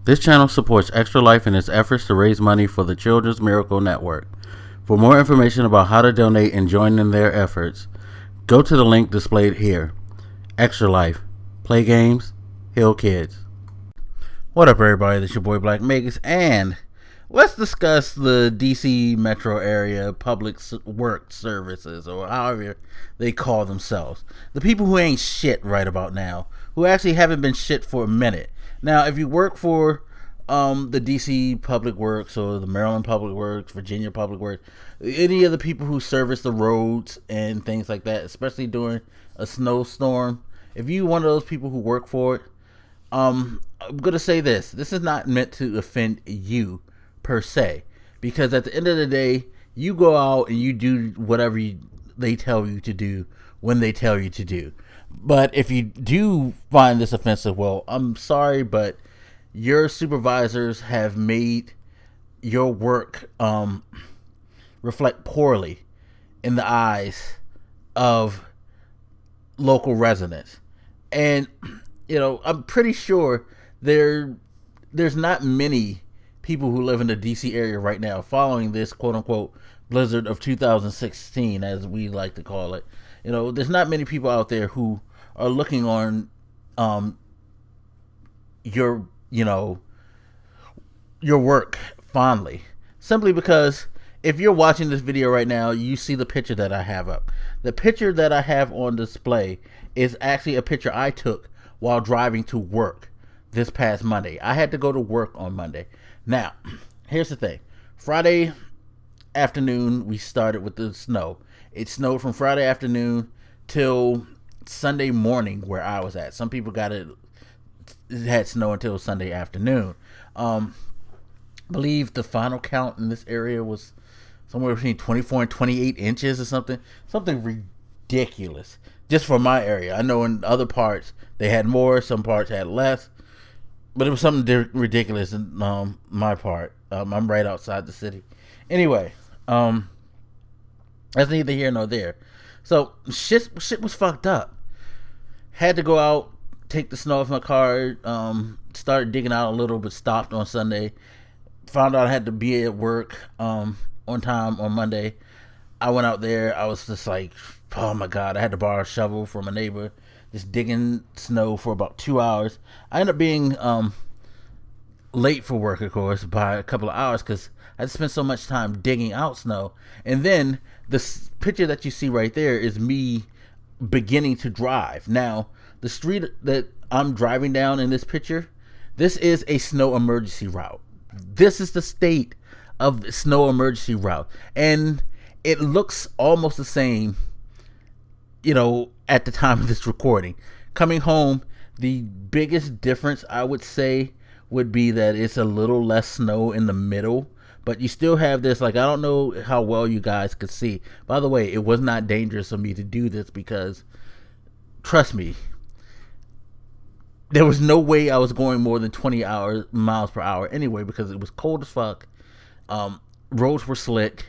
This channel supports Extra Life in its efforts to raise money for the Children's Miracle Network. For more information about how to donate and join in their efforts, go to the link displayed here. Extra Life. Play games, heal kids. What up, everybody? This is your boy Black Megas, and let's discuss the DC metro area public work services, or however they call themselves. The people who ain't shit right about now, who actually haven't been shit for a minute. Now, if you work for the DC Public Works or the Maryland Public Works, Virginia Public Works, any of the people who service the roads and things like that, especially during a snowstorm, if you one of those people who work for it, I'm gonna say this is not meant to offend you per se, because at the end of the day, you go out and you do whatever they tell you to do when they tell you to do. But if you do find this offensive, well, I'm sorry, but your supervisors have made your work reflect poorly in the eyes of local residents. And, you know, I'm pretty sure there's not many people who live in the DC area right now following this quote-unquote blizzard of 2016, as we like to call it. You know, there's not many people out there who are looking on your work fondly, simply because if you're watching this video right now, you see the picture that I have up. The picture that I have on display is actually a picture I took while driving to work this past Monday. I had to go to work on Monday. Now, here's the thing. Friday afternoon, we started with the snow. It snowed from Friday afternoon till Sunday morning where I was at. Some people it had snow until Sunday afternoon. I believe the final count in this area was somewhere between 24 and 28 inches or something ridiculous just for my area. I know in other parts they had more, some parts had less, but it was something ridiculous in my part. I'm right outside the city. Anyway, that's neither here nor there. So shit was fucked up. Had to go out, take the snow off my car, started digging out a little, but stopped on Sunday. Found out I had to be at work on time on Monday. I went out there. I was just like, oh my God, I had to borrow a shovel from a neighbor, just digging snow for about 2 hours. I ended up being late for work, of course, by a couple of hours because I spent so much time digging out snow. And then this picture that you see right there is me beginning to drive. Now, the street that I'm driving down in this picture, this is a snow emergency route. This is the state of the snow emergency route. And it looks almost the same, you know, at the time of this recording. Coming home, the biggest difference I would say would be that it's a little less snow in the middle, but you still have this, like, I don't know how well you guys could see. By the way, it was not dangerous for me to do this because, trust me, there was no way I was going more than 20 miles per hour anyway, because it was cold as fuck. Roads were slick.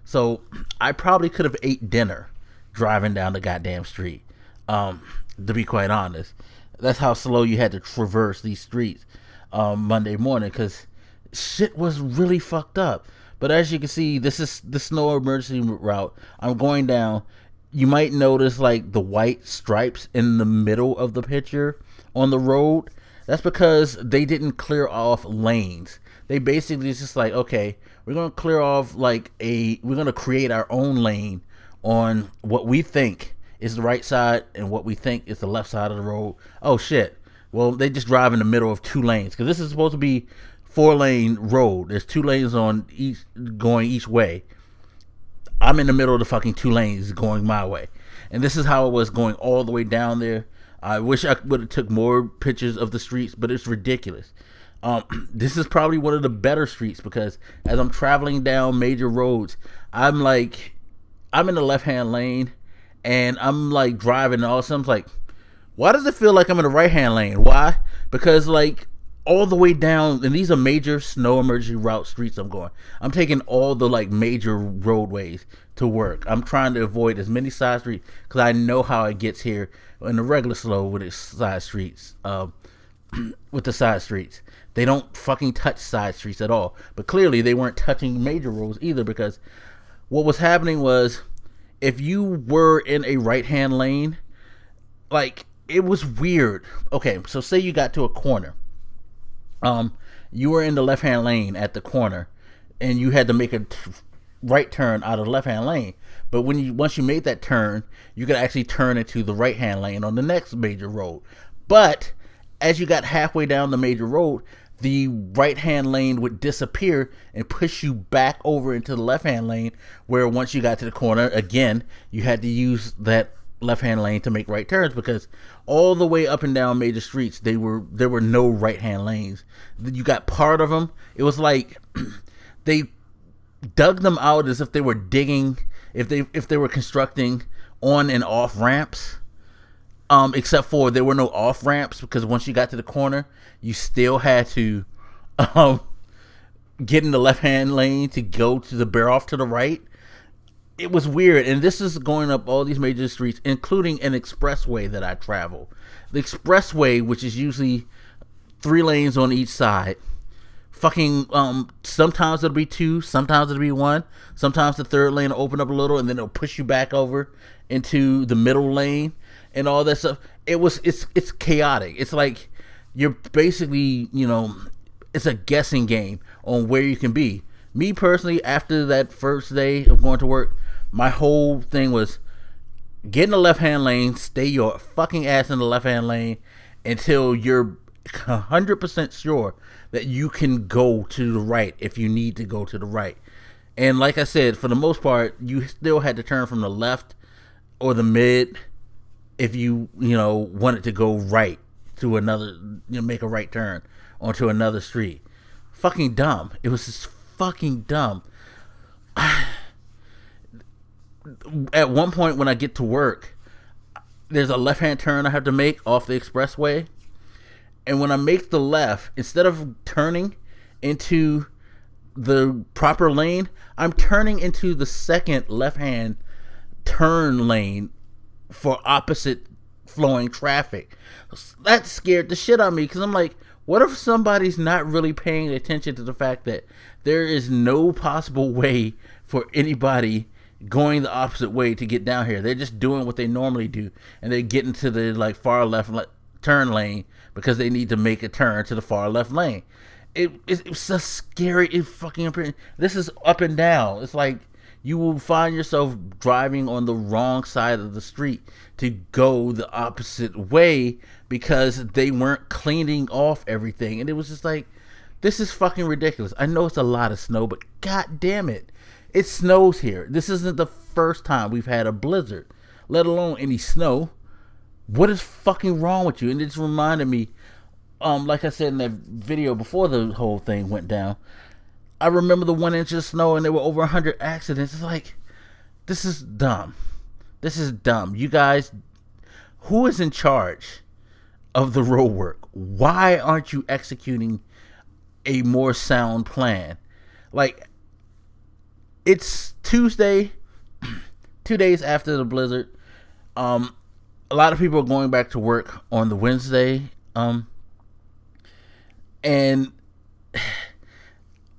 So I probably could have ate dinner driving down the goddamn street. To be quite honest, that's how slow you had to traverse these streets Monday morning, because shit was really fucked up. But as you can see, this is the snow emergency route I'm going down. You might notice like the white stripes in the middle of the picture on the road. That's because they didn't clear off lanes. They basically just like, okay, we're going to clear off we're going to create our own lane on what we think is the right side and what we think is the left side of the road. Oh shit. Well, they just drive in the middle of 2 lanes, because this is supposed to be 4-lane road. There's 2 lanes on going each way. I'm in the middle of the fucking 2 lanes going my way. And this is how it was going all the way down there. I wish I would have took more pictures of the streets, but it's ridiculous. This is probably one of the better streets, because as I'm traveling down major roads, I'm in the left-hand lane, and I'm like driving, and all of a sudden I'm like, why does it feel like I'm in the right-hand lane? Why? Because like all the way down, and these are major snow emergency route streets I'm taking all the like major roadways to work. I'm trying to avoid as many side streets because I know how it gets here in the regular slow with its side streets. with the side streets. They don't fucking touch side streets at all. But clearly they weren't touching major roads either, because what was happening was, if you were in a right-hand lane, like, it was weird. Okay, so say you got to a corner. You were in the left-hand lane at the corner, and you had to make a right turn out of the left-hand lane. But once you made that turn, you could actually turn into the right-hand lane on the next major road. But as you got halfway down the major road, the right-hand lane would disappear and push you back over into the left-hand lane, where once you got to the corner, again, you had to use that left-hand lane to make right turns, because all the way up and down major streets, there were no right-hand lanes. You got part of them. It was like they dug them out as if they were digging, if they were constructing on and off ramps. Except for there were no off ramps, because once you got to the corner, you still had to get in the left-hand lane to go to the bear off to the right. It was weird, and this is going up all these major streets, including an expressway that I travel. The expressway, which is usually 3 lanes on each side, fucking sometimes it'll be 2, sometimes it'll be 1, sometimes the third lane will open up a little, and then it'll push you back over into the middle lane and all that stuff. It's chaotic. It's like you're basically, it's a guessing game on where you can be. Me personally, after that first day of going to work, my whole thing was get in the left-hand lane, stay your fucking ass in the left-hand lane until you're 100% sure that you can go to the right if you need to go to the right. And like I said, for the most part, you still had to turn from the left or the mid if you wanted to go right to another, make a right turn onto another street. Fucking dumb. It was just fucking dumb. At one point when I get to work, there's a left-hand turn I have to make off the expressway, and when I make the left, instead of turning into the proper lane, I'm turning into the second left-hand turn lane for opposite flowing traffic. That scared the shit out of me, because I'm like, what if somebody's not really paying attention to the fact that there is no possible way for anybody going the opposite way to get down here? They're just doing what they normally do, and they get into the far left turn lane because they need to make a turn to the far left lane. It's so scary. It fucking, this is up and down. It's like you will find yourself driving on the wrong side of the street to go the opposite way because they weren't cleaning off everything. And it was just like, this is fucking ridiculous. I know it's a lot of snow, but god damn it, it snows here. This isn't the first time we've had a blizzard, let alone any snow. What is fucking wrong with you? And it just reminded me, like I said in that video before the whole thing went down, I remember the 1 inch of snow and there were over 100 accidents. It's like, this is dumb. This is dumb. You guys, who is in charge of the road work? Why aren't you executing a more sound plan? Like, it's Tuesday, 2 days after the blizzard. A lot of people are going back to work on the Wednesday. And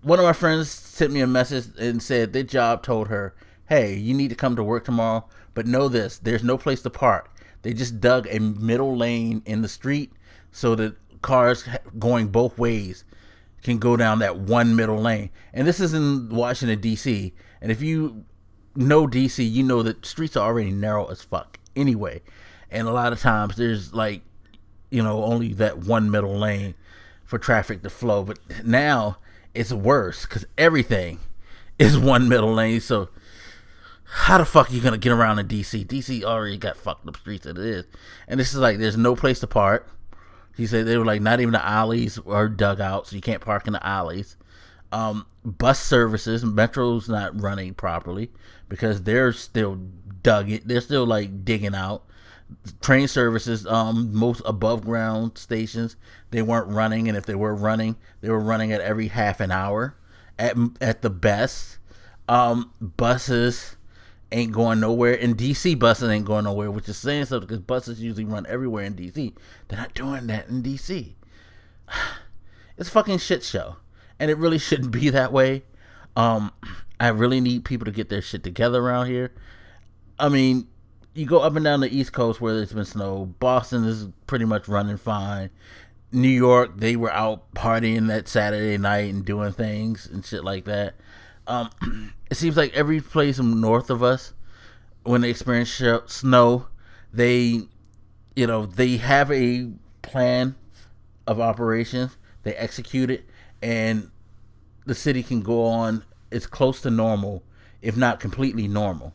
one of my friends sent me a message and said their job told her, hey, you need to come to work tomorrow, but know this, there's no place to park. They just dug a middle lane in the street so that cars going both ways can go down that one middle lane. And this is in Washington, D.C. And if you know D.C., you know that streets are already narrow as fuck anyway. And a lot of times there's only that one middle lane for traffic to flow. But now it's worse because everything is one middle lane. So how the fuck are you going to get around in D.C.? D.C. already got fucked up streets as it is. And this is like, there's no place to park. He said they were like, not even the alleys are dug out, so you can't park in the alleys. Bus services, Metro's not running properly because they're still they're still like digging out. Train services, most above ground stations, they weren't running, and if they were running, they were running at every half an hour at the best. Buses ain't going nowhere, and DC buses ain't going nowhere, which is saying something because buses usually run everywhere in DC. They're not doing that in DC. It's a fucking shit show, and it really shouldn't be that way. I really need people to get their shit together around here. I mean, you go up and down the East Coast where there's been snow. Boston is pretty much running fine. New York, they were out partying that Saturday night and doing things and shit like that. It seems like every place north of us, when they experience snow, they have a plan of operations. They execute it, and the city can go on as close to normal, if not completely normal.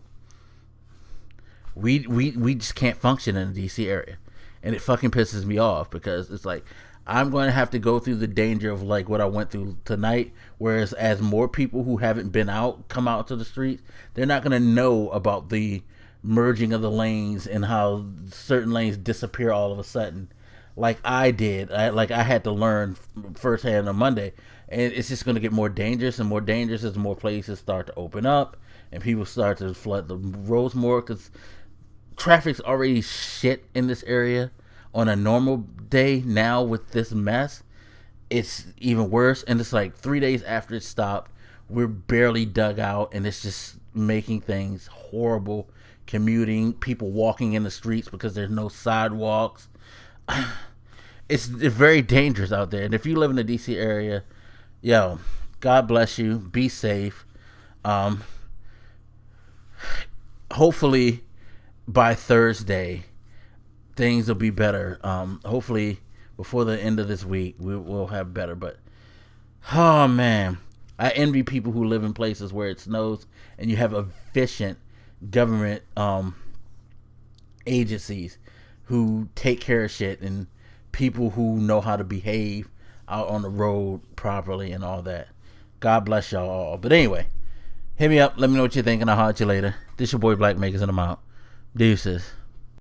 We just can't function in the DC area, and it fucking pisses me off because it's like I'm going to have to go through the danger of like what I went through tonight. Whereas as more people who haven't been out come out to the streets, they're not going to know about the merging of the lanes and how certain lanes disappear all of a sudden, like I did. I had to learn firsthand on Monday, and it's just going to get more dangerous and more dangerous as more places start to open up and people start to flood the roads more, because traffic's already shit in this area on a normal day. Now with this mess, it's even worse, and it's like 3 days after it stopped, we're barely dug out, and it's just making things horrible. Commuting, people walking in the streets because there's no sidewalks. It's very dangerous out there. And if you live in the DC area, yo, God bless you. Be safe. Hopefully by Thursday things will be better. Hopefully before the end of this week we will have better. But oh man, I envy people who live in places where it snows and you have efficient government agencies who take care of shit, and people who know how to behave out on the road properly and all that. God bless y'all all. But anyway, hit me up, let me know what you think, and I'll holler at you later. This your boy Black Makers, and I'm out. Deuces.